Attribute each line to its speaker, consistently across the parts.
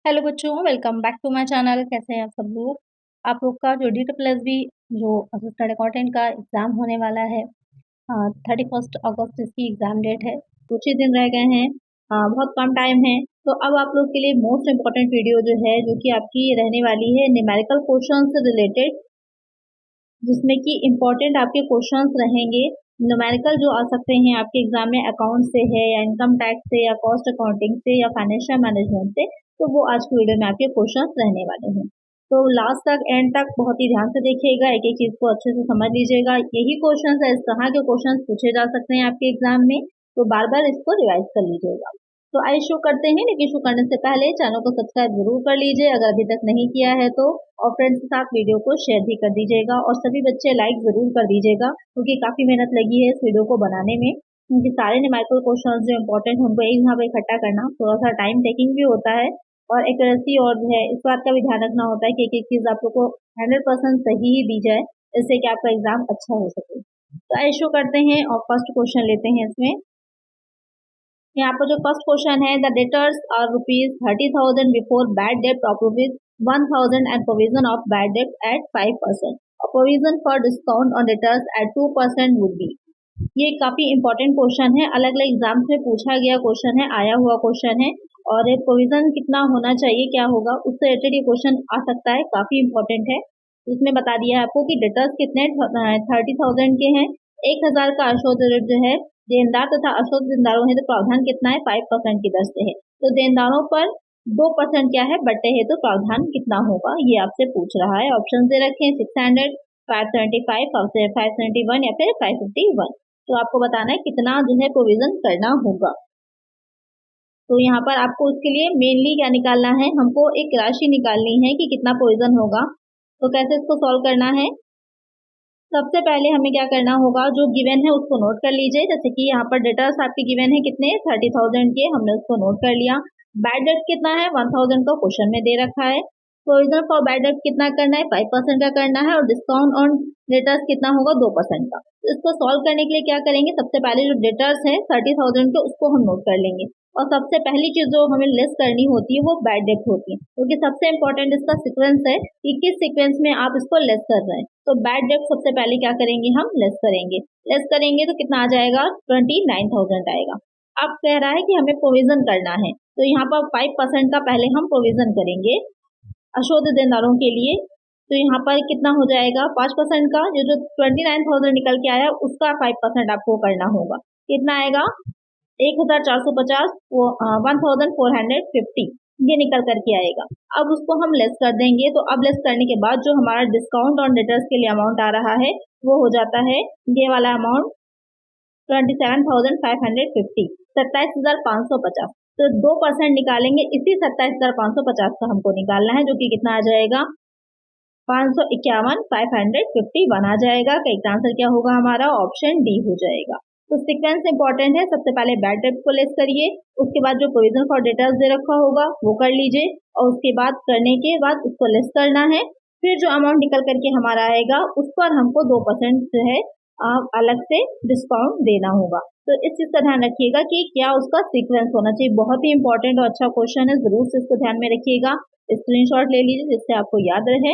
Speaker 1: Hello बच्चों, welcome back to my channel. कैसे हैं आप सब लोग। आप लोग का जो DSSB जो असिस्टेंट अकाउंटेंट का एग्ज़ाम होने वाला है 31 अगस्त इसकी एग्ज़ाम डेट है। कुछ ही दिन रह गए हैं, बहुत कम टाइम है। तो अब आप लोग के लिए मोस्ट इम्पॉर्टेंट वीडियो जो है जो कि आपकी रहने वाली है न्यूमेरिकल क्वेश्चन से रिलेटेड, जिसमें कि इम्पोर्टेंट आपके क्वेश्चंस रहेंगे। न्यूमेरिकल जो आ सकते हैं आपके एग्जाम में अकाउंट से है या इनकम टैक्स से या कॉस्ट अकाउंटिंग से या फाइनेंशियल मैनेजमेंट से, तो वो आज की वीडियो में आपके क्वेश्चंस रहने वाले हैं। तो लास्ट तक एंड तक बहुत ही ध्यान से देखिएगा, एक एक चीज को अच्छे से समझ लीजिएगा। यही क्वेश्चंस है, इस तरह के क्वेश्चंस पूछे जा सकते हैं आपके एग्जाम में, तो बार बार इसको रिवाइज कर लीजिएगा। तो आइए शुरू करते हैं, लेकिन शुरू करने से पहले चैनल को सब्सक्राइब जरूर कर लीजिए अगर अभी तक नहीं किया है तो, और फ्रेंड्स के साथ वीडियो को शेयर भी कर दीजिएगा और सभी बच्चे लाइक जरूर कर दीजिएगा, क्योंकि काफी मेहनत लगी है इस वीडियो को बनाने में। क्योंकि सारे न्यूमेरिकल क्वेश्चंस जो इम्पोर्टेंट हैं उनको एक यहाँ पे इकट्ठा करना थोड़ा सा टाइम टेकिंग भी होता है, और एक्यूरेसी और जो है इस बात का भी ध्यान रखना होता है कि एक एक चीज आप लोग को 100% सही ही दी जाए, इससे कि आपका एग्जाम अच्छा हो सके। तो आइए शुरू करते हैं और फर्स्ट क्वेश्चन लेते हैं इसमें। यहाँ पर जो फर्स्ट क्वेश्चन है, the debtors are ₹30,000 before bad debt of ₹1,000 and provision of bad debt at 5%, और provision for discount on debtors at 2% would be. ये काफी इंपॉर्टेंट क्वेश्चन है, अलग अलग एग्जाम्स में पूछा गया क्वेश्चन है, आया हुआ क्वेश्चन है। और प्रोविजन कितना होना चाहिए, क्या होगा, उससे रिलेटेड ये क्वेश्चन आ सकता है, काफी इंपॉर्टेंट है। इसमें बता दिया है आपको कि डेटर्स कितने 30,000 के हैं, 1,000 का अशोध जो है देनदार तथा अशोध देनदारों है, तो प्रावधान कितना है 5% की दर से है। तो देनदारों पर 2% क्या है बटे है, तो प्रावधान कितना होगा ये आपसे पूछ रहा है। ऑप्शन दे रखे हैं 600, 575, 571 या फिर 551। तो आपको बताना है कितना जो है प्रोविजन करना होगा। तो यहाँ पर आपको उसके लिए मेनली क्या निकालना है, हमको एक राशि निकालनी है कि कितना प्रोविजन होगा। तो कैसे इसको सॉल्व करना है, सबसे पहले हमें क्या करना होगा, जो गिवन है उसको नोट कर लीजिए। जैसे कि यहाँ पर डेटर्स आपके गिवन है कितने 30,000 के, हमने उसको नोट कर लिया। बैड डेट कितना है 1,000 का क्वेश्चन में दे रखा है। प्रोविजन फॉर बैड डेट कितना करना है 5% का करना है, और डिस्काउंट ऑन डेटर्स कितना होगा 2% का। तो इसको सॉल्व करने के लिए क्या करेंगे, सबसे पहले जो डेटर्स है 30,000 के उसको हम नोट कर लेंगे, और सबसे पहली चीज जो हमें लेस करनी होती है वो बैड डेट होती है, क्योंकि सबसे इंपॉर्टेंट इसका सीक्वेंस है कि किस सीक्वेंस में आप इसको लेस कर रहे हैं। तो बैड डेट सबसे पहले क्या करेंगे, हम लेस करेंगे तो कितना आ जाएगा 29,000 आएगा। अब कह रहा है कि हमें प्रोविजन करना है, तो यहाँ पर 5% का पहले हम प्रोविजन करेंगे अशोध देनदारों के लिए। तो यहाँ पर कितना हो जाएगा 5% का, जो 29,000 निकल के आया उसका 5% आपको करना होगा। कितना आएगा 1,450, 1,450 ये निकल करके आएगा। अब उसको हम लेस कर देंगे, तो अब लेस करने के बाद जो हमारा डिस्काउंट ऑन डेटर्स के लिए अमाउंट आ रहा है वो हो जाता है ये वाला अमाउंट 27,550, 27,550। तो 2% निकालेंगे, इसी 27,550 का हमको निकालना है, जो कि कितना आ जाएगा 551, 551 आ जाएगा। का एक आंसर क्या होगा हमारा, ऑप्शन डी हो जाएगा। तो सीक्वेंस इंपॉर्टेंट है, सबसे पहले बैड डेट को लेस करिए, उसके बाद जो प्रोविजन फॉर डेटर्स दे रखा होगा वो कर लीजिए, और उसके बाद करने के बाद उसको लेस करना है। फिर जो अमाउंट निकल करके हमारा आएगा उस पर हमको 2% जो है अलग से डिस्काउंट देना होगा। तो इस चीज का ध्यान रखिएगा कि क्या उसका सीक्वेंस होना चाहिए। बहुत ही इंपॉर्टेंट और अच्छा क्वेश्चन है, जरूर से इसको ध्यान में रखिएगा, स्क्रीनशॉट ले लीजिए जिससे आपको याद रहे।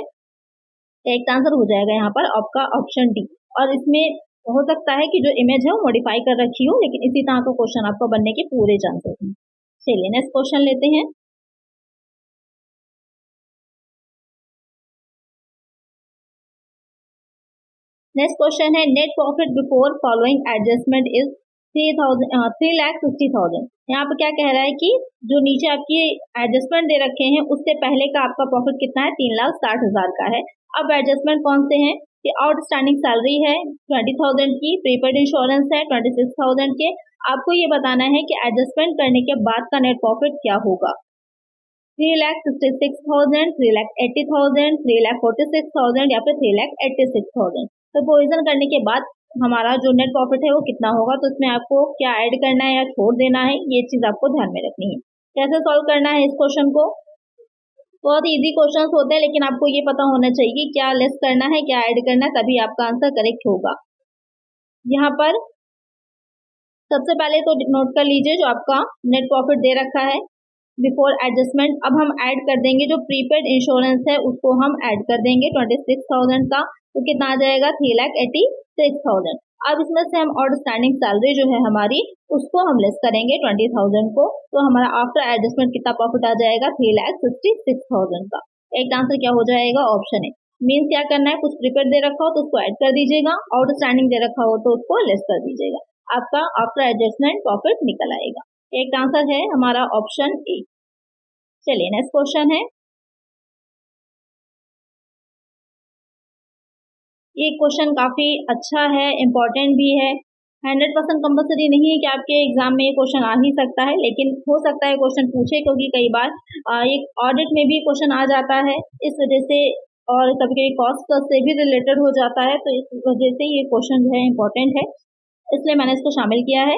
Speaker 1: एक आंसर हो जाएगा यहाँ पर आपका ऑप्शन डी। और इसमें हो सकता है कि जो इमेज है वो मॉडिफाई कर रखी हो, लेकिन इसी तरह का क्वेश्चन आपको बनने के पूरे चांसेस हैं। चलिए नेक्स्ट क्वेश्चन लेते हैं। नेक्स्ट क्वेश्चन है, net profit before following adjustment is 3,60,000। यहाँ पे क्या कह रहा है कि जो नीचे आपकी एडजस्टमेंट दे रखे हैं उससे पहले का आपका प्रॉफिट कितना है 3,60,000 का है। अब एडजस्टमेंट कौन से हैं, कि आउटस्टैंडिंग सैलरी है 20,000 की, प्रीपेड इंश्योरेंस है 26,000 के। आपको ये बताना है कि एडजस्टमेंट करने के बाद का नेट प्रॉफिट क्या होगा, 3,66,000, 3,80,000, 3,46,000 या फिर 3,86,000। तो प्रोविजन करने के बाद हमारा जो नेट प्रॉफिट है वो कितना होगा, तो इसमें आपको क्या ऐड करना है या छोड़ देना है, ये चीज आपको ध्यान में रखनी है। कैसे सॉल्व करना है इस क्वेश्चन को, बहुत इजी क्वेश्चन होते हैं, लेकिन आपको ये पता होना चाहिए क्या लेस करना है क्या ऐड करना है, तभी आपका आंसर करेक्ट होगा। यहाँ पर सबसे पहले तो नोट कर लीजिए जो आपका नेट प्रॉफिट दे रखा है, बिफोर एडजस्टमेंट अब हम ऐड कर देंगे जो प्रीपेड इंश्योरेंस है उसको हम ऐड कर देंगे 26,000 का, तो कितना आ जाएगा 3,86,000। अब इसमें से हम आउटस्टैंडिंग सैलरी जो है हमारी उसको हम लेस करेंगे 20,000 को, तो हमारा आफ्टर एडजस्टमेंट कितना प्रॉफिट आ जाएगा 3,66,000 का। एक आंसर क्या हो जाएगा ऑप्शन ए। मीन्स क्या करना है, कुछ प्रीपेड दे रखा हो तो उसको ऐड कर दीजिएगा, आउटस्टैंडिंग दे रखा हो तो उसको लेस कर दीजिएगा, आपका आफ्टर एडजस्टमेंट प्रॉफिट निकल आएगा। एक आंसर है हमारा ऑप्शन ए। चलिए नेक्स्ट क्वेश्चन है, ये क्वेश्चन काफी अच्छा है, इम्पोर्टेंट भी है। 100% कंपल्सरी नहीं है कि आपके एग्जाम में ये क्वेश्चन आ ही सकता है, लेकिन हो सकता है क्वेश्चन पूछे, क्योंकि कई बार एक ऑडिट में भी क्वेश्चन आ जाता है इस वजह से, और कभी कभी कॉस्ट से भी रिलेटेड हो जाता है, तो इस वजह से ये क्वेश्चन जो है इम्पोर्टेंट है, इसलिए मैंने इसको शामिल किया है।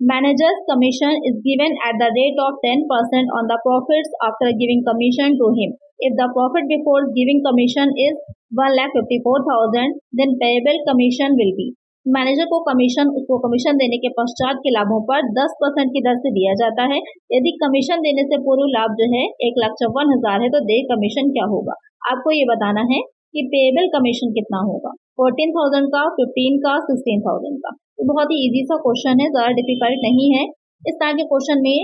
Speaker 1: Manager's commission is given at the rate of 10% on the profits after giving commission to him. If the profit before giving commission is 1,54,000, then payable commission will be. Manager को कमीशन उसको commission देने के पश्चात के लाभों पर 10% की दर से दिया जाता है। यदि कमीशन देने से पूर्व लाभ जो है 1,54,000 है तो दे कमीशन क्या होगा, आपको ये बताना है कि पेएबल कमीशन कितना होगा, 14,000 का, 15 का, 16,000 का। तो बहुत ही इजी सा क्वेश्चन है, ज़्यादा डिफिकल्ट नहीं है। इस तरह के क्वेश्चन में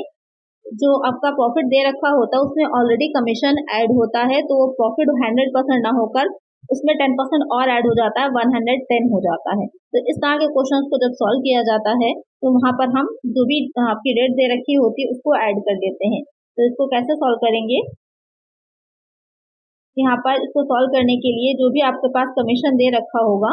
Speaker 1: जो आपका प्रॉफिट दे रखा होता है उसमें ऑलरेडी कमीशन ऐड होता है, तो प्रॉफिट 100% ना होकर उसमें 10% और ऐड हो जाता है, 110 हो जाता है। तो इस तरह के क्वेश्चन को जब सॉल्व किया जाता है तो वहाँ पर हम जो भी आपकी रेट दे रखी होती है उसको ऐड कर देते हैं। तो इसको कैसे सॉल्व करेंगे, यहाँ पर इसको सॉल्व करने के लिए जो भी आपके पास कमीशन दे रखा होगा,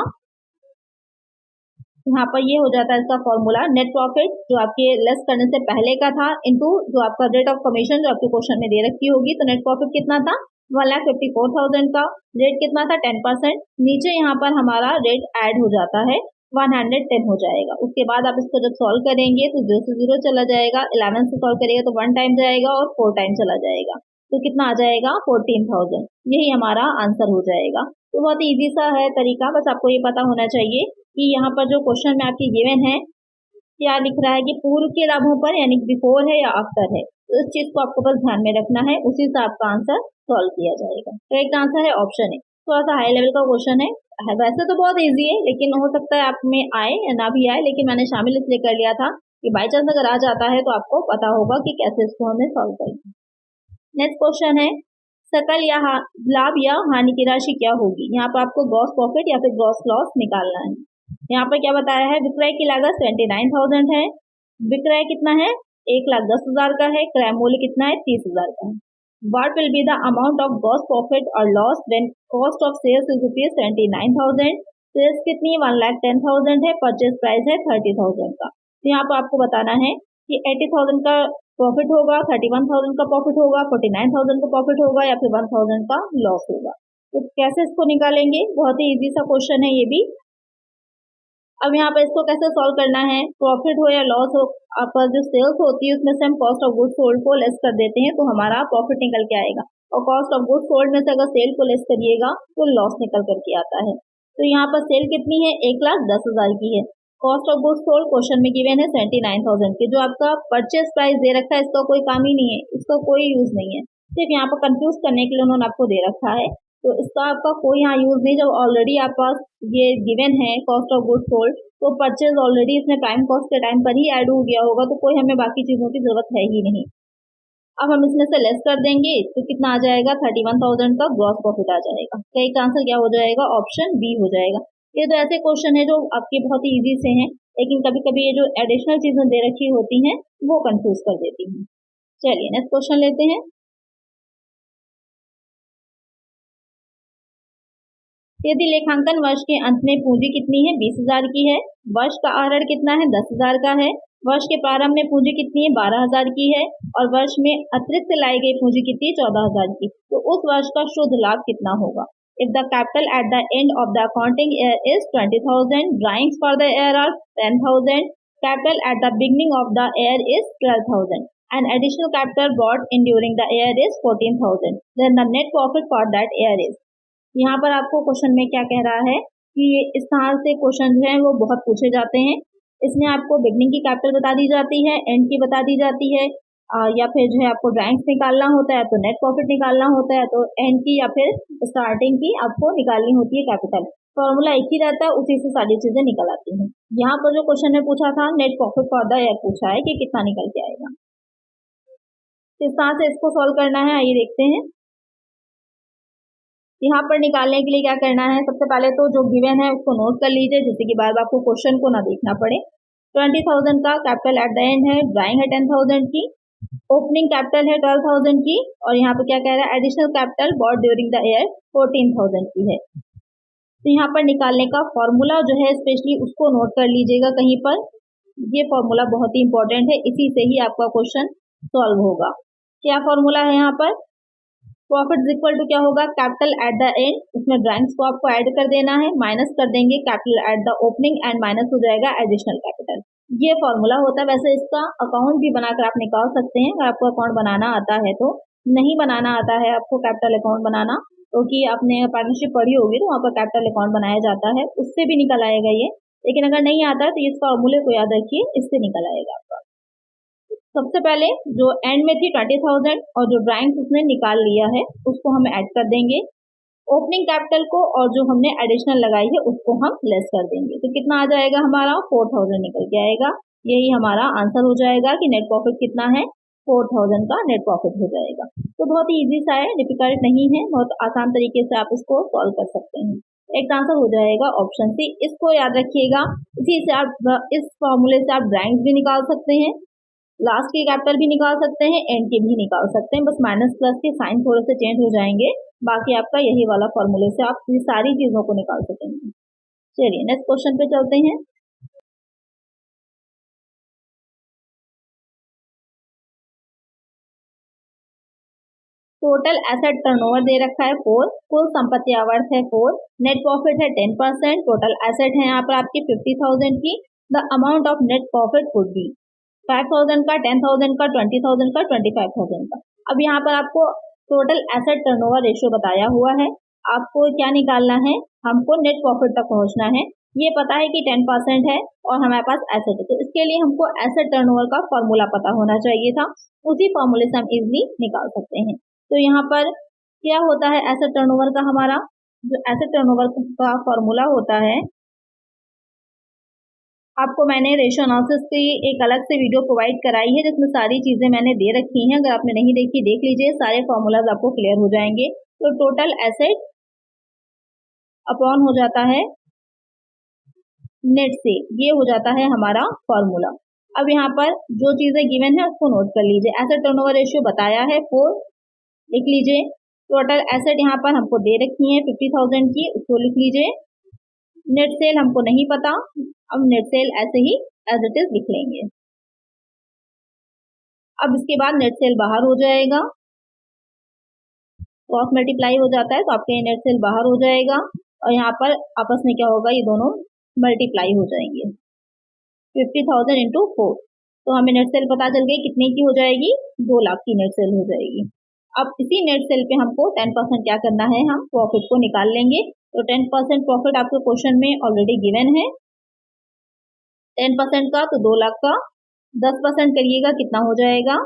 Speaker 1: यहाँ पर ये हो जाता है इसका फॉर्मूला, नेट प्रॉफिट जो आपके लेस करने से पहले का था इनटू जो आपका रेट ऑफ कमीशन जो आपके क्वेश्चन में दे रखी होगी। तो नेट प्रॉफिट कितना था 1,54,000 का, रेट कितना था 10%, नीचे यहाँ पर हमारा रेट ऐड हो जाता है 110 हो जाएगा। उसके बाद आप इसको जब सॉल्व करेंगे तो 0 से 0 चला जाएगा, 11 से सॉल्व करेगा तो 1 टाइम जाएगा और 4 टाइम चला जाएगा, तो कितना आ जाएगा 14,000, यही हमारा आंसर हो जाएगा। तो बहुत ईजी सा है तरीका, बस आपको ये पता होना चाहिए कि यहाँ पर जो क्वेश्चन में आपकी गिवन है क्या लिख रहा है कि पूर्व के लाभों पर यानी बिफोर है या आफ्टर है, तो इस चीज को आपको बस ध्यान में रखना है, उसी से आपका आंसर सॉल्व किया जाएगा। तो एक आंसर है ऑप्शन ए। थोड़ा सा हाई लेवल का क्वेश्चन है, वैसे तो बहुत इजी है लेकिन हो सकता है आप में आए या ना भी आए, लेकिन मैंने शामिल इसलिए कर लिया था कि बाई चांस अगर आ जाता है तो आपको पता होगा कि कैसे इसको हमें सॉल्व करना। नेक्स्ट क्वेश्चन है, सकल या लाभ या हानि की राशि क्या होगी। यहाँ पर आपको ग्रॉस प्रॉफिट या फिर ग्रॉस लॉस निकालना है। यहाँ पर क्या बताया है, विक्रय की लागत 29,000 है, विक्रय कितना है 1,10,000 का है, क्रय मूल्य कितना है 30,000 का है। What will be the amount of gross profit or loss when cost of sales is ₹79,000, sales कितनी 1,10,000 है, परचेज प्राइस है 30,000 का। तो यहाँ पर आपको बताना है कि 80,000 का प्रॉफिट होगा, 31,000 का प्रॉफिट होगा, 49,000 का प्रॉफिट होगा या फिर 1,000 का लॉस होगा। तो कैसे इसको निकालेंगे, बहुत ही इजी सा क्वेश्चन है ये भी। अब यहाँ पर इसको कैसे सॉल्व करना है, प्रॉफिट हो या लॉस हो, आपका जो सेल्स होती है उसमें से हम कॉस्ट ऑफ गुड्स सोल्ड को लेस कर देते हैं तो हमारा प्रॉफिट निकल के आएगा, और कॉस्ट ऑफ गुड्स सोल्ड में से अगर सेल को लेस करिएगा तो लॉस निकल करके आता है। तो यहाँ पर सेल कितनी है 1,10,000 की है, cost of goods sold question में गिवन है 79,000 की, जो आपका परचेज प्राइस दे रखा है इसका कोई काम ही नहीं है, इसका कोई यूज नहीं है, सिर्फ यहाँ पर कंफ्यूज करने के लिए उन्होंने आपको दे रखा है, तो इसका आपका कोई यहाँ यूज नहीं। जब ऑलरेडी आप पास ये गिवन है कॉस्ट ऑफ गुड्स सोल्ड, तो परचेज ऑलरेडी इसमें प्राइम कॉस्ट के टाइम पर ही ऐड हो गया होगा, तो कोई हमें बाकी चीजों की जरूरत है ही नहीं। अब हम इसमें से लेस कर देंगे तो कितना आ जाएगा 31,000 का ग्रॉस प्रॉफिट आ जाएगा। तो एक आंसर क्या हो जाएगा, ऑप्शन बी हो जाएगा। ये तो ऐसे क्वेश्चन है जो आपके बहुत ही इजी से हैं, लेकिन कभी कभी ये जो एडिशनल चीजें दे रखी होती हैं वो कंफ्यूज कर देती हैं। चलिए नेक्स्ट क्वेश्चन लेते हैं। यदि लेखांकन वर्ष के अंत में पूंजी कितनी है 20,000 की है, वर्ष का आहरण कितना है 10,000 का है, वर्ष के प्रारंभ में पूंजी कितनी है 12,000 की है, और वर्ष में अतिरिक्त लाई गई पूंजी कितनी 14,000 की, तो उस वर्ष का शुद्ध लाभ कितना होगा। If the capital at the end of the accounting year is 20,000, drawings for the year are 10,000, capital at the beginning of the year is 12,000, and additional capital brought in during the year is 14,000, then the net profit for that year is। यहाँ पर आपको question में क्या कह रहा है कि इस तरह से क्वेश्चन जो है वो बहुत पूछे जाते हैं। इसमें आपको बिगनिंग की कैपिटल बता दी जाती है, एंड की बता दी जाती है, या फिर जो है आपको ड्राइंग्स निकालना होता है तो नेट प्रॉफिट निकालना होता है, तो एंड की या फिर स्टार्टिंग की आपको निकालनी होती है कैपिटल। फॉर्मूला एक ही रहता है, उसी से सारी चीजें निकल आती हैं। यहाँ पर जो क्वेश्चन में पूछा था net profit for the year पूछा है कि कितना निकल के आएगा। किस तरह से इसको सॉल्व करना है आइए देखते हैं। यहाँ पर निकालने के लिए क्या करना है, सबसे पहले तो जो गिवन है उसको नोट कर लीजिए, जिससे कि बार बार आपको क्वेश्चन को ना देखना पड़े। 20,000 का कैपिटल एट द एंड है, ड्राइंग है 10,000 की, ओपनिंग कैपिटल है 12,000 की, और यहाँ पर क्या कह रहा है additional capital bought during the year 14,000 की है। तो यहाँ पर निकालने का फॉर्मूला जो है स्पेशली उसको नोट कर लीजिएगा कहीं पर, ये फॉर्मूला बहुत ही इंपॉर्टेंट है, इसी से ही आपका क्वेश्चन सॉल्व होगा। क्या फॉर्मूला है यहाँ पर, प्रॉफिट इक्वल टू क्या होगा, कैपिटल एट द एंड, उसमें ड्राइंग्स को आपको ऐड कर देना है, माइनस कर देंगे capital at the opening and minus हो जाएगा एडिशनल कैपिटल। ये फॉर्मूला होता है। वैसे इसका अकाउंट भी बनाकर आप निकाल सकते हैं अगर आपको अकाउंट बनाना आता है तो। नहीं बनाना आता है आपको कैपिटल अकाउंट बनाना, क्योंकि आपने पार्टनरशिप पढ़ी होगी तो वहाँ पर कैपिटल अकाउंट बनाया जाता है, उससे भी निकल आएगा ये। लेकिन अगर नहीं आता तो इस फॉर्मूले को याद रखिए, इससे निकल आएगा आपका। सबसे पहले जो एंड में थी 20,000 और जो ड्राइंग्स उसने निकाल लिया है उसको हम ऐड कर देंगे, ओपनिंग कैपिटल को और जो हमने एडिशनल लगाई है उसको हम लेस कर देंगे, तो कितना आ जाएगा हमारा 4,000 निकल के आएगा। यही हमारा आंसर हो जाएगा कि नेट प्रॉफिट कितना है, 4,000 का नेट प्रॉफिट हो जाएगा। तो बहुत ही इजी सा है, डिफिकल्ट नहीं है, बहुत आसान तरीके से आप इसको सॉल्व कर सकते हैं। एक आंसर हो जाएगा ऑप्शन सी, इसको याद रखिएगा। इसी से आप इस फॉर्मूले से आप ड्राइंग्स भी निकाल सकते हैं, लास्ट के कैपिटल भी निकाल सकते हैं, एंड के भी निकाल सकते हैं, बस माइनस प्लस के साइन थोड़े से चेंज हो जाएंगे, बाकी आपका यही वाला फॉर्मूले से आप ये सारी चीजों को निकाल सकेंगे। चलिए नेक्स्ट क्वेश्चन पे चलते हैं। टोटल एसेट टर्नओवर दे रखा है 4, कुल संपत्ति आवर्त है 4, नेट प्रॉफिट है 10%, टोटल एसेट है यहाँ पर आपकी 50,000 की। The amount of net profit would be 5,000 का, 10,000 का, 20,000 का, 25,000 का। अब यहाँ पर आपको टोटल एसेट टर्नओवर रेशियो बताया हुआ है, आपको क्या निकालना है, हमको नेट प्रॉफिट तक पहुंचना है। ये पता है कि 10% है और हमारे पास एसेट है, तो इसके लिए हमको एसेट टर्नओवर का फॉर्मूला पता होना चाहिए था, उसी फॉर्मूले से हम इजिली निकाल सकते हैं। तो यहाँ पर क्या होता है एसेट टर्नओवर का, हमारा जो एसेट टर्नओवर का फॉर्मूला होता है, आपको मैंने रेशियो एनालिसिस की एक अलग से वीडियो प्रोवाइड कराई है जिसमें सारी चीजें मैंने दे रखी हैं, अगर आपने नहीं देखी देख लीजिए, सारे फॉर्मूलाज आपको क्लियर हो जाएंगे। तो टोटल एसेट अपॉन हो जाता है नेट से, ये हो जाता है हमारा फॉर्मूला। अब यहाँ पर जो चीजें गिवन है उसको नोट कर लीजिए। एसेट टर्नओवर रेशियो बताया है 4, लिख लीजिए। टोटल एसेट यहाँ पर हमको दे रखी है 50,000 की, उसको लिख लीजिए। नेट सेल हमको नहीं पता, अब नेट सेल ऐसे ही एज इट इज लिख लेंगे। अब इसके बाद नेट सेल बाहर हो जाएगा, क्रॉस मल्टीप्लाई हो जाता है तो आपके नेट सेल बाहर हो जाएगा और यहाँ पर आपस में क्या होगा, ये दोनों मल्टीप्लाई हो जाएंगे। 50,000 इंटू 4, तो हमें नेट सेल पता चल गई कितने की हो जाएगी, 2 लाख की नेट सेल हो जाएगी। अब इसी नेट सेल पे हमको 10% क्या करना है, हम प्रॉफिट को निकाल लेंगे। तो 10% प्रॉफिट आपके क्वेश्चन में ऑलरेडी गिवन है, 10% का तो 2 लाख का, 10% करिएगा कितना हो जाएगा,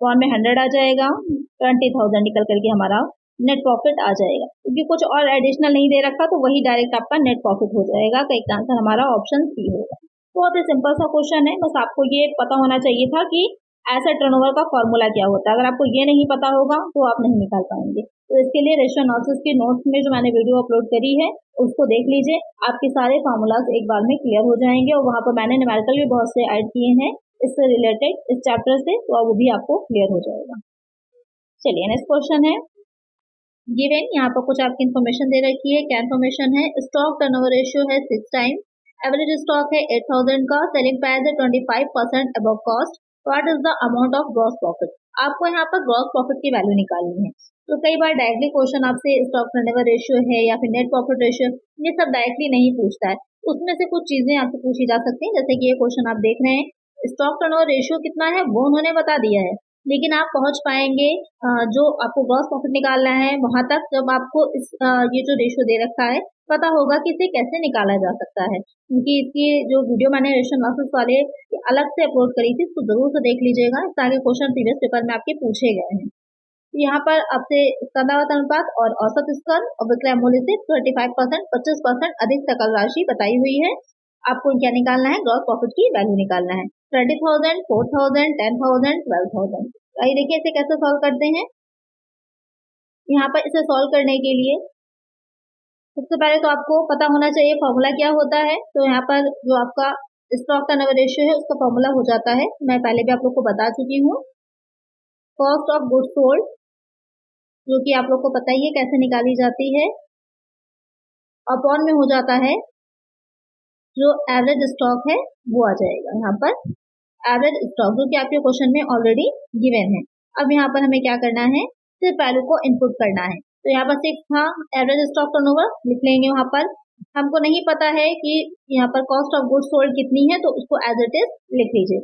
Speaker 1: 100 में 100 आ जाएगा, 20,000 निकल करके हमारा नेट प्रॉफिट आ जाएगा। क्योंकि कुछ और एडिशनल नहीं दे रखा तो वही डायरेक्ट आपका नेट प्रॉफिट हो जाएगा। तो एक आंसर हमारा ऑप्शन सी होगा। बहुत ही सिंपल सा क्वेश्चन है, बस आपको ये पता होना चाहिए था कि एसेट टर्नओवर का फॉर्मूला क्या होता है। अगर आपको ये नहीं पता होगा तो आप नहीं निकाल पाएंगे। तो इसके लिए रेशियो एनालिसिस के नोट्स में जो मैंने वीडियो अपलोड करी है उसको देख लीजिए, आपके सारे फॉर्मूलाज एक बार में क्लियर हो जाएंगे और वहां पर मैंने न्यूमेरिकल भी बहुत से ऐड किए हैं इससे रिलेटेड इस चैप्टर से, तो वो भी आपको क्लियर हो जाएगा। चलिए नेक्स्ट क्वेश्चन है गिवन, यहाँ पर कुछ आपकी इन्फॉर्मेशन दे रखी है। क्या इन्फॉर्मेशन है, स्टॉक टर्नओवर रेशियो है 6 टाइम, एवरेज स्टॉक है 8,000 का, सेलिंग प्राइस है 25% above cost, what is the amount of gross profit. आपको यहाँ पर ग्रॉस प्रॉफिट की वैल्यू निकालनी है। तो कई बार डायरेक्टली क्वेश्चन आपसे स्टॉक टर्नओवर रेशियो है या फिर नेट प्रॉफिट रेशियो, ये सब डायरेक्टली नहीं पूछता है, उसमें से कुछ चीजें आपसे पूछी जा सकती हैं। जैसे कि ये क्वेश्चन आप देख रहे हैं, स्टॉक टर्नओवर रेशियो कितना है वो उन्होंने बता दिया है, लेकिन आप पहुंच पाएंगे जो आपको ग्रॉस प्रॉफिट निकालना है वहां तक जब आपको ये जो रेशियो दे रखा है पता होगा कि इसे कैसे निकाला जा सकता है। क्योंकि इसकी जो वीडियो मैंने रेशियो एनालिसिस वाले अलग से अपलोड करी थी उसको जरूर से देख लीजिएगा, इस आगे क्वेश्चन प्रीवियस पेपर में आपके पूछे गए हैं। तो यहाँ पर आपसे स्कंदावत अनुपात और औसत स्कंद और विक्रय मूल्य से 35%, 25% अधिक सकल राशि बताई हुई है। आपको क्या निकालना है, ग्रॉस प्रॉफिट की वैल्यू निकालना है। 30,000, 4,000, 10,000, 12,000। आइए देखिए इसे कैसे सॉल्व करते हैं। यहाँ पर इसे सॉल्व करने के लिए सबसे पहले तो आपको पता होना चाहिए फॉर्मूला क्या होता है। तो यहाँ पर जो आपका स्टॉक टर्नओवर रेशियो है उसका फॉर्मूला हो जाता है, मैं पहले भी आप लोग को बता चुकी हूँ, कॉस्ट ऑफ गुड्स सोल्ड, जो कि आप लोग को पता ही है कैसे निकाली जाती है, अपॉन में हो जाता है जो एवरेज स्टॉक है वो आ जाएगा यहाँ पर एवरेज स्टॉक, जो कि आपके क्वेश्चन में ऑलरेडी गिवन है। अब यहाँ पर हमें क्या करना है, सिर्फ वैल्यू को इनपुट करना है। तो यहाँ पर 6 था, एवरेज स्टॉक टर्नओवर लिख लेंगे। वहां पर हमको नहीं पता है कि यहाँ पर कॉस्ट ऑफ गुड्स सोल्ड कितनी है, तो उसको एज इट इज लिख लीजिए।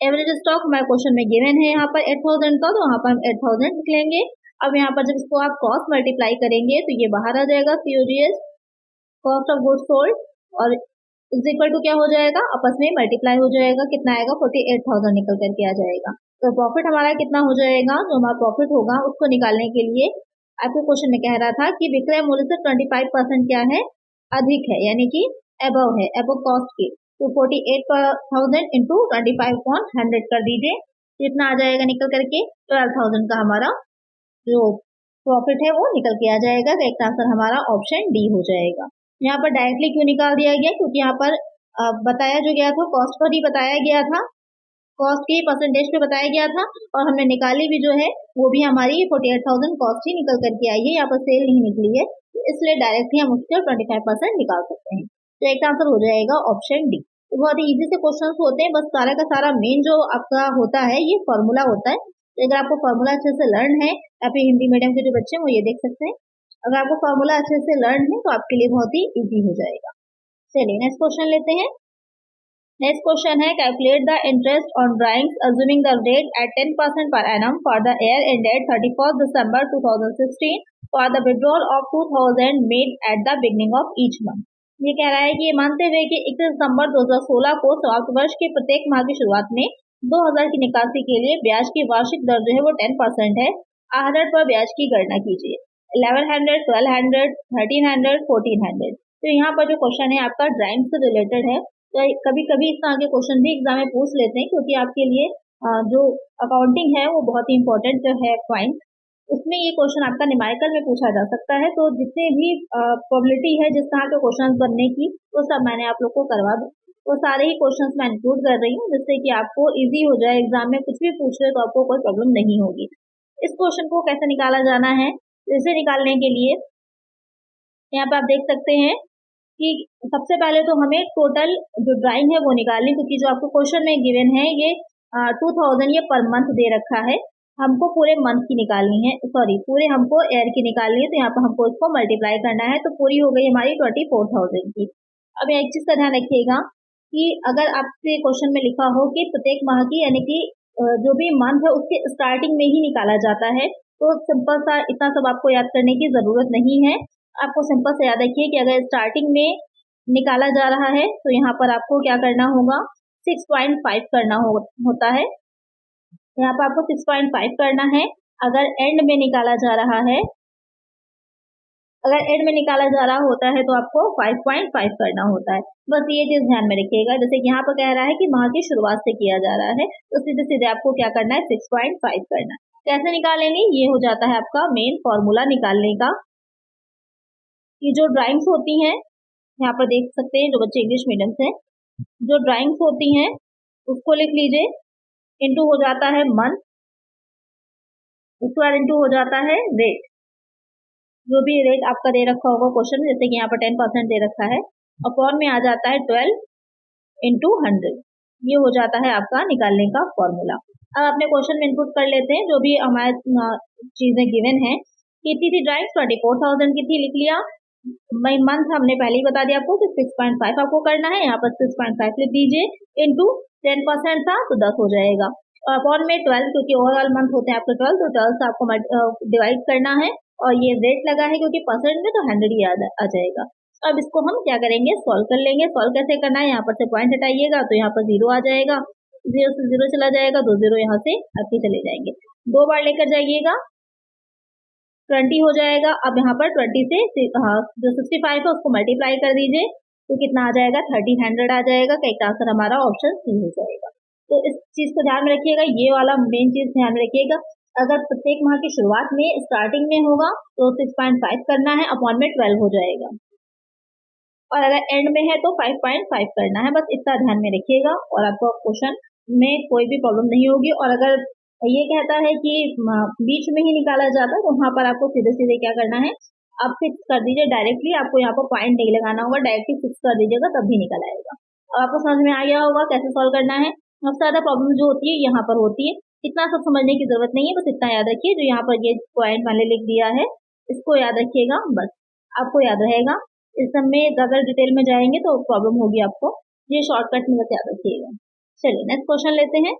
Speaker 1: एवरेज स्टॉक हमारे क्वेश्चन में गिवन है यहाँ पर 8,000 का, तो वहां पर हम 8,000 लिख लेंगे। अब यहाँ पर जब इसको आप कॉस्ट मल्टीप्लाई करेंगे तो ये बाहर आ जाएगा, COGS cost of goods sold, और इज इक्वल टू क्या हो जाएगा, आपस में मल्टीप्लाई हो जाएगा, कितना आएगा 48,000 निकल करके आ जाएगा। तो प्रॉफिट हमारा कितना हो जाएगा, जो हमारा प्रॉफिट होगा उसको निकालने के लिए आपको क्वेश्चन में कह रहा था कि विक्रय मूल्य से 25% क्या है, अधिक है, यानी कि अबव है, अबव कॉस्ट के। तो 48,000 इंटू 25/100 कर दीजिए, कितना आ जाएगा निकल करके 12,000 का हमारा जो प्रॉफिट है वो निकल के आ जाएगा। तो एक आंसर हमारा ऑप्शन डी हो जाएगा। यहाँ पर डायरेक्टली क्यों निकाल दिया गया, क्योंकि यहाँ पर बताया जो गया था कॉस्ट पर ही बताया गया था, कॉस्ट के परसेंटेज पे बताया गया था, और हमने निकाली भी जो है वो भी हमारी 48,000 कॉस्ट ही निकल करके आई है, यहाँ पर सेल नहीं निकली है, तो इसलिए डायरेक्टली हम उसके 25% निकाल सकते हैं। तो एक आंसर हो जाएगा ऑप्शन डी। तो बहुत ही इजी से क्वेश्चन होते हैं, बस सारा का सारा मेन जो आपका होता है ये फॉर्मूला होता है। तो अगर आपको फॉर्मूला अच्छे से लर्न है, या फिर हिंदी मीडियम के जो बच्चे हैं वो ये देख सकते हैं, अगर आपको फॉर्मूला अच्छे से लर्न है तो आपके लिए बहुत ही इजी हो जाएगा। चलिए नेक्स्ट क्वेश्चन लेते हैं। नेक्स्ट क्वेश्चन है, calculate the interest on drawings assuming the rate at 10% per annum for the year ended 31st December 2016 for the withdrawal of 2,000 made at the beginning of each month। ये कह रहा है कि ये मानते हुए कि 31 दिसंबर 2016 को समाप्त वर्ष के प्रत्येक माह की शुरुआत में 2,000 की निकासी के लिए ब्याज की वार्षिक दर जो है वो 10% है। आहरण पर ब्याज की गणना कीजिए। 1100, 1200, 1300, 1400। तो यहाँ पर जो क्वेश्चन है आपका ड्राइंग से रिलेटेड है, तो कभी कभी इस तरह के क्वेश्चन भी एग्जाम में पूछ लेते हैं, क्योंकि आपके लिए जो अकाउंटिंग है वो बहुत ही इंपॉर्टेंट जो है पॉइंट, उसमें ये क्वेश्चन आपका न्यूमेरिकल में पूछा जा सकता है। तो जितने भी प्रोबेबिलिटी है जिस तरह के क्वेश्चन बनने की वो सब मैंने आप लोग को करवा दूँ, तो सारे ही क्वेश्चंस मैं इंक्लूड कर रही हूँ, जिससे कि आपको इजी हो जाए, एग्जाम में कुछ भी पूछ रहे तो आपको कोई प्रॉब्लम नहीं होगी। इस क्वेश्चन को कैसे निकाला जाना है, इसे निकालने के लिए यहाँ पे आप देख सकते हैं कि सबसे पहले तो हमें टोटल जो ड्राइंग है वो निकालनी, क्योंकि जो आपको क्वेश्चन में गिवन है ये 2,000 ये पर मंथ दे रखा है, हमको पूरे मंथ की निकालनी है, सॉरी पूरे हमको ईयर की निकालनी है। तो यहाँ पर हमको इसको मल्टीप्लाई करना है, तो पूरी हो गई हमारी 24,000 की। अब एक चीज का ध्यान रखिएगा कि अगर आपसे क्वेश्चन में लिखा हो कि प्रत्येक माह की, यानी कि जो भी मंथ है उसके स्टार्टिंग में ही निकाला जाता है, तो सिंपल सा इतना सब आपको याद करने की जरूरत नहीं है। आपको सिंपल से याद रखिए कि अगर स्टार्टिंग में निकाला जा रहा है तो यहाँ पर आपको क्या करना होगा, 6.5 करना होता है। यहाँ पर आपको 6.5 करना है। अगर एंड में निकाला जा रहा है, अगर एंड में निकाला जा रहा होता है तो आपको 5.5 करना होता है। बस ये चीज ध्यान में रखिएगा। जैसे कि यहाँ पर कह रहा है कि माह की शुरुआत से किया जा रहा है, तो सीधे सीधे आपको क्या करना है, 6.5 करना है। कैसे निकालेंगे, ये हो जाता है आपका मेन फॉर्मूला निकालने का। ये जो ड्राइंग्स होती हैं यहाँ पर देख सकते हैं, जो बच्चे इंग्लिश मीडियम से, जो ड्राइंग्स होती हैं उसको लिख लीजिए, इनटू हो जाता है मंथ, उसके बाद इनटू हो जाता है रेट, जो भी रेट आपका दे रखा होगा क्वेश्चन में, जैसे कि यहाँ पर 10% दे रखा है, अपॉन में आ जाता है 12 इंटू 100। ये हो जाता है आपका निकालने का फॉर्मूला। अब अपने क्वेश्चन में इनपुट कर लेते हैं जो भी हमारे चीजें गिवन है। कितनी थी ड्राइंग, 24,000 की थी, लिख लिया। मंथ हमने पहले ही बता दिया आपको कि 6.5 आपको करना है, यहाँ पर 6.5 लिख दीजिए, इंटू 10% था तो 10 हो जाएगा। अपॉन में 12, क्योंकि ओवरऑल मंथ होते हैं आपके 12, तो 12 से आपको डिवाइड करना है, और ये रेट लगा है क्योंकि परसेंट में, तो 100 ही आ जाएगा। अब इसको हम क्या करेंगे, सॉल्व कर लेंगे। सॉल्व कैसे करना है, यहाँ पर से पॉइंट हटाइएगा तो यहाँ पर 0 आ जाएगा, 0 से 0 चला जाएगा, 2 0 यहाँ से आपके चले जाएंगे, 2 बार लेकर जाइएगा, 20 हो जाएगा। अब यहाँ पर 20 से जो 65 है उसको मल्टीप्लाई कर दीजिए, तो कितना आ जाएगा, 1300 आ जाएगा। करेक्ट आंसर हमारा ऑप्शन सी हो जाएगा। तो इस चीज को ध्यान में रखिएगा, ये वाला मेन चीज ध्यान में रखिएगा। अगर प्रत्येक माह की शुरुआत में स्टार्टिंग में होगा तो 6.5 करना है, अपॉन में 12 हो जाएगा, और अगर एंड में है तो 5.5 करना है। बस इतना ध्यान में रखिएगा और आपको क्वेश्चन में कोई भी प्रॉब्लम नहीं होगी। और अगर ये कहता है कि बीच में ही निकाला जाता है, तो वहां पर आपको सीधे सीधे क्या करना है, आप 6 कर दीजिए डायरेक्टली, आपको यहाँ पर पॉइंट नहीं लगाना होगा, डायरेक्टली 6 कर दीजिएगा तब भी निकल आएगा। और आपको समझ में आ गया होगा कैसे सॉल्व करना है। सबसे ज्यादा प्रॉब्लम जो होती है यहाँ पर होती है, इतना सब समझने की जरूरत नहीं है, बस इतना याद रखिए, जो यहाँ पर ये पॉइंट मैंने लिख दिया है इसको याद रखिएगा, बस आपको याद रहेगा। इस सब में ज्यादा डिटेल में जाएंगे तो प्रॉब्लम होगी आपको, ये शॉर्टकट में बस याद रखिएगा। चलिए नेक्स्ट क्वेश्चन लेते हैं।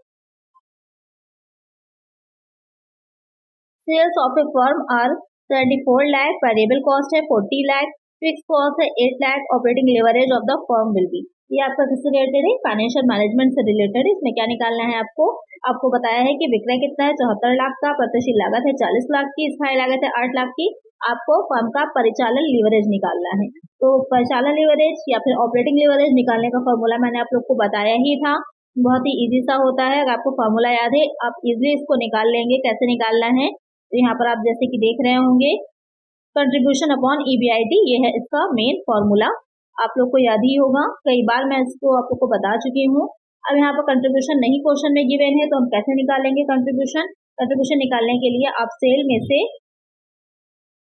Speaker 1: Sales of a firm are 24 lakh, variable cost है 40 लाख, फिक्स कॉस्ट है 8 lakh, operating leverage of the firm will be. ये आपका किससे रिलेटेड है, फाइनेंशियल मैनेजमेंट से रिलेटेड है। इसमें क्या निकालना है आपको बताया है कि विक्रय कितना है 74 लाख का, प्रत्यक्षित लागत है 40 लाख की, स्थायी लागत है 8 लाख की। आपको फर्म का परिचालन लीवरेज निकालना है। तो परिचालन लीवरेज या फिर ऑपरेटिंग लीवरेज निकालने का फॉर्मूला मैंने आप लोग को बताया ही था, बहुत ही इजी सा होता है। अगर आपको फॉर्मूला याद है आप इजिली इसको निकाल लेंगे। कैसे निकालना है, तो यहाँ पर आप जैसे कि देख रहे होंगे, कंट्रीब्यूशन अपॉन EBIT, ये है इसका मेन फॉर्मूला, आप लोग को याद ही होगा, कई बार मैं इसको आप लोग को बता चुकी हूँ। अब यहाँ पर कंट्रीब्यूशन नहीं क्वेश्चन में गिवन है, तो हम कैसे निकालेंगे कंट्रीब्यूशन निकालने के लिए आप सेल में से,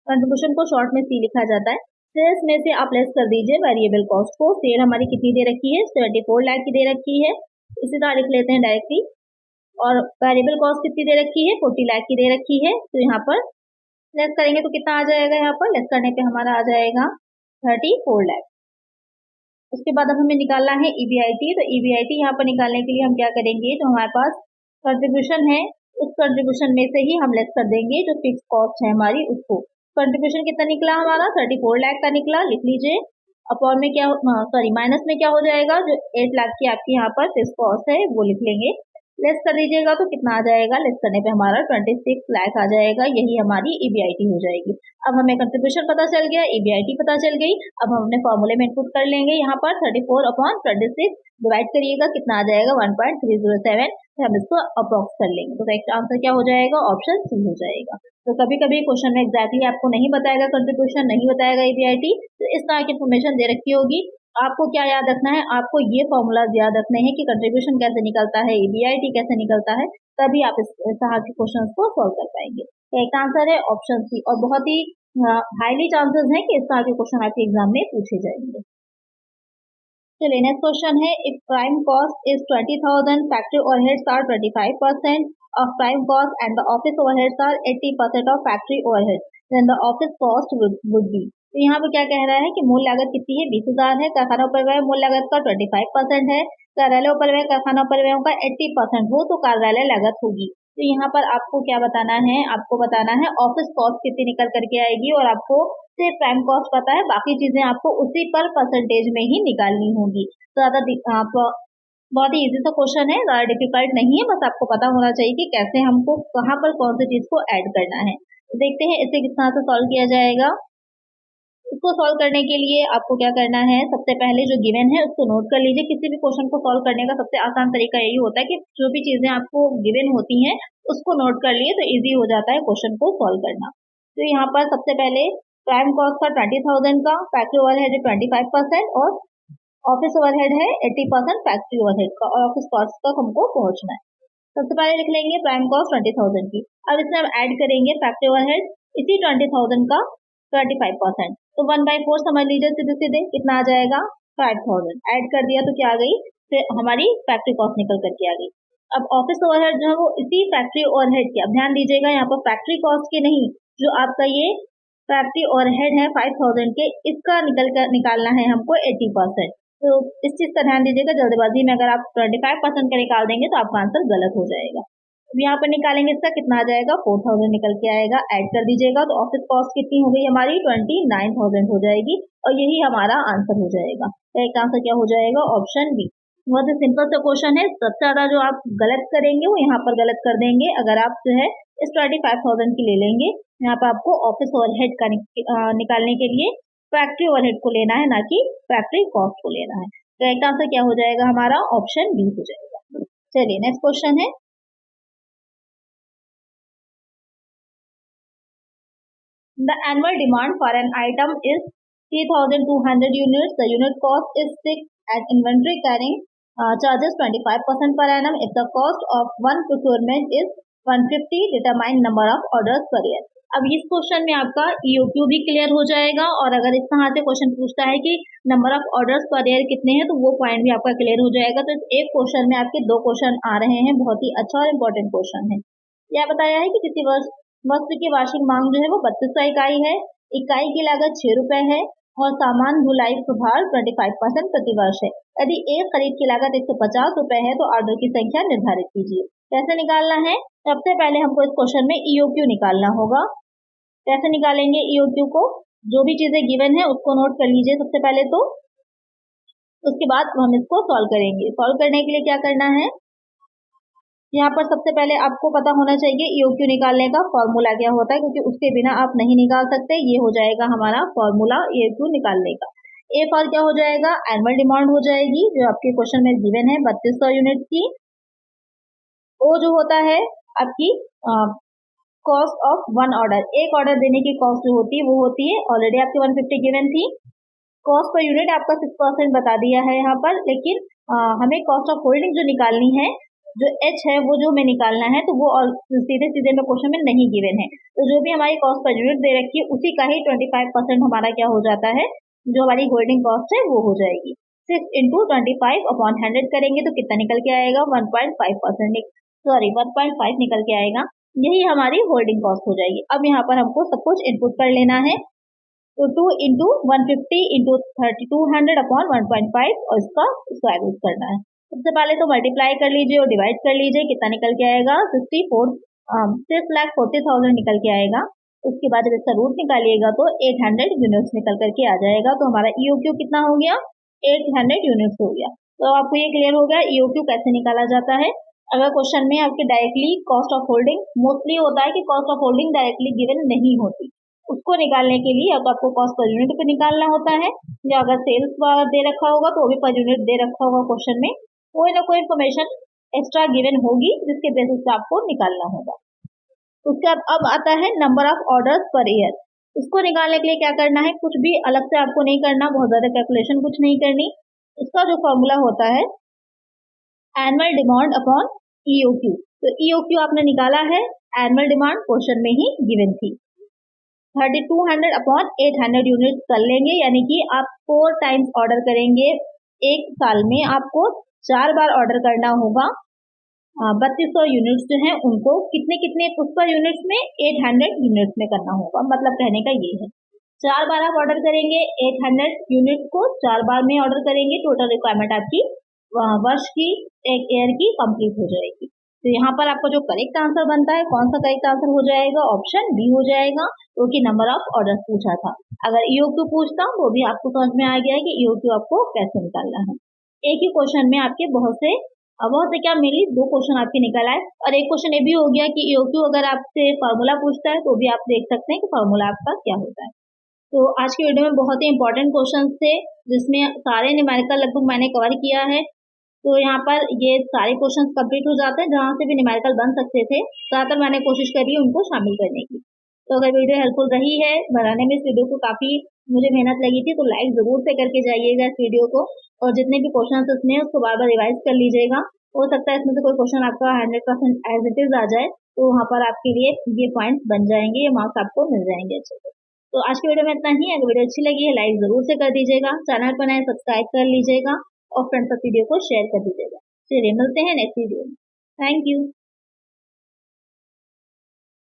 Speaker 1: कंट्रीब्यूशन को शॉर्ट में सी लिखा जाता है, सेल्स में से आप लेस कर दीजिए वेरिएबल कॉस्ट को। सेल हमारी कितनी दे रखी है, 74 लाख की दे रखी है, इसी तरह लिख लेते हैं डायरेक्टली। और वेरिएबल कॉस्ट कितनी दे रखी है, 40 लाख की दे रखी है, तो यहाँ पर लेस करेंगे तो कितना आ जाएगा, यहाँ पर लेस करने पे हमारा आ जाएगा 34 लाख। उसके बाद अब हमें निकालना है EBIT, तो EBIT यहाँ पर निकालने के लिए हम क्या करेंगे, जो हमारे पास कंट्रीब्यूशन है उस कंट्रीब्यूशन में से ही हम लेस कर देंगे जो फिक्स कॉस्ट है हमारी उसको। कंट्रीब्यूशन कितना निकला हमारा, 34 लाख का निकला, लिख लीजिए। अपॉन में क्या, माइनस में क्या हो जाएगा, जो 8 लाख की आपकी यहाँ पर फिक्स कॉस्ट है वो लिख लेंगे, लेस कर दीजिएगा तो कितना आ जाएगा, लेस करने पे हमारा 26 लाख आ जाएगा, यही हमारी EBIT हो जाएगी। अब हमें कंट्रीब्यूशन पता चल गया, EBIT पता चल गई। अब हम अपने फॉर्मूले में इनपुट कर लेंगे, यहाँ पर 34/26 डिवाइड करिएगा, कितना आ जाएगा 1.307, फिर हम इसको अप्रॉक्स कर लेंगे, तो करेक्ट आंसर क्या हो जाएगा, ऑप्शन सी हो जाएगा। तो कभी कभी क्वेश्चन में एग्जैक्टली आपको नहीं बताएगा कंट्रीब्यूशन, नहीं बताएगा EBIT, तो इस तरह की इन्फॉर्मेशन दे रखी होगी। आपको क्या याद रखना है, आपको ये फॉर्मूला याद रखने हैं कि कंट्रीब्यूशन कैसे निकलता है, EBIT कैसे निकलता है, तभी आप इस तरह के क्वेश्चंस को सॉल्व कर पाएंगे। तो एक आंसर है ऑप्शन सी, और बहुत ही हाईली चांसेस हैं कि इस तरह के क्वेश्चन आपके एग्जाम में पूछे जाएंगे। चलिए नेक्स्ट क्वेश्चन है, if prime cost is 20,000, factory overheads are 25% of prime cost and the office overheads are 80% of factory overheads, then the office cost would be। तो यहाँ पे क्या कह रहा है कि मूल लागत कितनी है, 20,000 है, कारखाना उपरिव्यय मूल लागत का 25% है, कार्यालय उपरिव्यय कारखाना उपरिव्ययों का 80% हो तो कार्यालय लागत होगी। तो यहाँ पर आपको क्या बताना है, आपको बताना है ऑफिस कॉस्ट कितनी निकल करके आएगी, और आपको सिर्फ प्राइम कॉस्ट पता है, बाकी चीजें आपको उसी पर परसेंटेज में ही निकालनी होगी। तो ज्यादा बहुत ही इजी सा क्वेश्चन है, ज्यादा डिफिकल्ट नहीं है, बस आपको पता होना चाहिए कि कैसे हमको कहाँ पर कौन सी चीज को ऐड करना है। तो देखते हैं इसे किस तरह से सॉल्व किया जाएगा। इसको सॉल्व करने के लिए आपको क्या करना है, सबसे पहले जो गिवन है उसको नोट कर लीजिए। किसी भी क्वेश्चन को सॉल्व करने का सबसे आसान तरीका यही होता है कि जो भी चीजें आपको गिवन होती हैं उसको नोट कर लिए तो इजी हो जाता है क्वेश्चन को सॉल्व करना। तो यहाँ पर सबसे पहले प्राइम कॉस्ट का 20,000 का, फैक्ट्री ओवरहेड 25% और ऑफिस ओवरहेड है 80% फैक्ट्री ओवरहेड का, और ऑफिस कॉस्ट तक हमको पहुंचना है। सबसे पहले लिख लेंगे प्राइम कॉस्ट 20,000 की, अब इसमें हम ऐड करेंगे फैक्ट्री ओवरहेड इसी 20,000 का 25%, तो 1/4 समझ लीजिए, सीधे सीधे कितना आ जाएगा 5,000, ऐड कर दिया तो क्या आ गई, फिर हमारी फैक्ट्री कॉस्ट निकल करके आ गई। अब ऑफिस ओवरहेड जो है वो इसी फैक्ट्री ओवरहेड की, अब ध्यान दीजिएगा यहाँ पर फैक्ट्री कॉस्ट के नहीं, जो आपका ये फैक्ट्री ओवरहेड है 5,000 के, इसका निकालना है हमको 80%। तो इस चीज़ का ध्यान दीजिएगा, जल्दबाजी में अगर आप 25% का निकाल देंगे तो आपका आंसर गलत हो जाएगा। यहाँ पर निकालेंगे, इसका कितना आ जाएगा, 4000 निकल के आएगा। ऐड कर दीजिएगा तो ऑफिस कॉस्ट कितनी हो गई हमारी, 29,000 हो जाएगी और यही हमारा आंसर हो जाएगा। तो एक आंसर क्या हो जाएगा, ऑप्शन बी। बहुत ही सिंपल सा क्वेश्चन है। सबसे ज्यादा जो आप गलत करेंगे वो यहाँ पर गलत कर देंगे। अगर आप जो है इस 25,000 की ले लेंगे, यहाँ पर आपको ऑफिस ओवरहेड का निकालने के लिए फैक्ट्री ओवरहेड को लेना है, ना कि फैक्ट्री कॉस्ट को लेना है। तो एक आंसर क्या हो जाएगा हमारा, ऑप्शन बी हो जाएगा। चलिए नेक्स्ट क्वेश्चन है, the annual demand for an item is 3,200 units. The unit cost is 6 and inventory carrying charges 25% per annum. If the cost of one procurement is 150, determine number of orders per year. अब इस question में आपका EOQ भी clear हो जाएगा, और अगर इस तरह से क्वेश्चन पूछता है कि number of orders per year कितने हैं तो वो पॉइंट भी आपका क्लियर हो जाएगा। तो एक क्वेश्चन में आपके दो क्वेश्चन आ रहे हैं, बहुत ही अच्छा और इम्पोर्टेंट क्वेश्चन है। यह बताया है कि किसी वस्तु की वार्षिक मांग जो है वो 3200 इकाई है, इकाई की लागत 6 रुपए है और सामान धुलाई सुधार 25% प्रति वर्ष है। यदि एक खरीद की लागत 150 रुपए है तो ऑर्डर की संख्या निर्धारित कीजिए। कैसे निकालना है, सबसे पहले हमको इस क्वेश्चन में EOQ निकालना होगा। कैसे निकालेंगे EOQ को, जो भी चीजें गिवन है उसको नोट कर लीजिए सबसे पहले, तो उसके बाद हम इसको सॉल्व करेंगे। सॉल्व करने के लिए क्या करना है, यहाँ पर सबसे पहले आपको पता होना चाहिए EOQ निकालने का फॉर्मूला क्या होता है, क्योंकि उसके बिना आप नहीं निकाल सकते। ये हो जाएगा हमारा फॉर्मूला EOQ निकालने का। ए फॉर क्या हो जाएगा, एनुअल डिमांड हो जाएगी, जो आपके क्वेश्चन में गिवन है 3200 यूनिट की। ओ जो होता है आपकी कॉस्ट ऑफ वन ऑर्डर, एक ऑर्डर देने की कॉस्ट जो होती है वो होती है, ऑलरेडी आपकी 150 गिवन थी। कॉस्ट पर यूनिट आपका 6% बता दिया है यहाँ पर, लेकिन हमें कॉस्ट ऑफ होल्डिंग जो निकालनी है, जो H है वो जो हमें निकालना है, तो वो सीधे सीधे में क्वेश्चन में नहीं गिवन है। तो जो भी हमारी कॉस्ट पर यूनिट दे रखी है उसी का ही 25% हमारा क्या हो जाता है, जो हमारी होल्डिंग कॉस्ट है वो हो जाएगी। 6 × 25/100 करेंगे तो कितना निकल के आएगा, 1.5 निकल के आएगा। यही हमारी होल्डिंग कॉस्ट हो जाएगी। अब यहाँ पर हमको सब कुछ इनपुट कर लेना है, तो 2 × 150 × 3200/1.5 और इसका स्क्वायर रूट करना है। सबसे पहले तो मल्टीप्लाई कर लीजिए और डिवाइड कर लीजिए, कितना निकल के आएगा, 6,40,000 निकल के आएगा। उसके बाद जब इसका रूट निकालिएगा तो 800 यूनिट्स निकल करके आ जाएगा। तो हमारा EOQ कितना हो गया, 800 यूनिट्स हो गया। तो आपको ये क्लियर हो गया EOQ कैसे निकाला जाता है। अगर क्वेश्चन में आपके directly cost of holding, mostly होता है कि cost of holding directly given नहीं होती, उसको निकालने के लिए या तो आपको कॉस्ट पर यूनिट पे निकालना होता है, या अगर सेल्स दे रखा होगा तो वो भी पर यूनिट दे रखा होगा क्वेश्चन में, कोई ना कोई इन्फॉर्मेशन एक्स्ट्रा गिवन होगी जिसके बेसिस पे आपको निकालना होगा। उसके बाद अब आता है number of orders per year. इसको निकालने के लिए क्या करना है, कुछ भी अलग से आपको नहीं करना, बहुत ज्यादा कैलकुलेशन कुछ नहीं करनी। इसका जो फॉर्मूला होता है एनुअल डिमांड अपॉन EOQ। तो EOQ आपने निकाला है, एनुअल डिमांड क्वेश्चन में ही गिवन थी, 3200/800 यूनिट कर लेंगे, यानी कि आप 4 टाइम्स ऑर्डर करेंगे। एक साल में आपको 4 बार ऑर्डर करना होगा। 3200 यूनिट्स जो हैं उनको कितने कितने उस पर यूनिट्स में 800 यूनिट्स में करना होगा। मतलब कहने का ये है 4 बार आप ऑर्डर करेंगे, 800 यूनिट्स को 4 बार में ऑर्डर करेंगे, टोटल रिक्वायरमेंट आपकी वर्ष की, एक ईयर की कंप्लीट हो जाएगी। तो यहाँ पर आपका जो करेक्ट आंसर बनता है, कौन सा करेक्ट आंसर हो जाएगा, ऑप्शन बी हो जाएगा, क्योंकि नंबर ऑफ ऑर्डर्स पूछा था। अगर EOQ पूछता वो भी आपको समझ में आ गया है कि EOQ आपको कैसे निकालना है। एक ही क्वेश्चन में आपके बहुत से क्या मेनली 2 क्वेश्चन आपके निकल आए, और एक क्वेश्चन ये भी हो गया कि EOQ अगर आपसे फार्मूला पूछता है तो भी आप देख सकते हैं कि फार्मूला आपका क्या होता है। तो आज की वीडियो में बहुत ही इंपॉर्टेंट क्वेश्चन थे, जिसमें सारे न्यूमेरिकल लगभग मैंने कवर किया है। तो यहाँ पर ये सारे क्वेश्चंस कंप्लीट हो जाते हैं, जहाँ से भी न्यूमेरिकल बन सकते थे, ज़्यादातर मैंने कोशिश करी उनको शामिल करने की। तो अगर वीडियो हेल्पफुल रही है, बनाने में इस वीडियो को काफ़ी मुझे मेहनत लगी थी, तो लाइक ज़रूर से करके जाइएगा इस वीडियो को, और जितने भी क्वेश्चन इसमें उसको बार बार रिवाइज कर लीजिएगा। हो सकता है इसमें से कोई क्वेश्चन आपका 100% एज इट इज आ जाए, तो वहाँ पर आपके लिए ये पॉइंट्स बन जाएंगे, ये मार्क्स आपको मिल जाएंगे अच्छे से। तो आज की वीडियो में इतना ही। अगर वीडियो अच्छी लगी है लाइक ज़रूर से कर दीजिएगा, चैनल पर नए सब्सक्राइब कर लीजिएगा और फ्रेंड्स तक वीडियो को शेयर कर दीजिएगा। चलिए मिलते हैं नेक्स्ट वीडियो में। Thank you.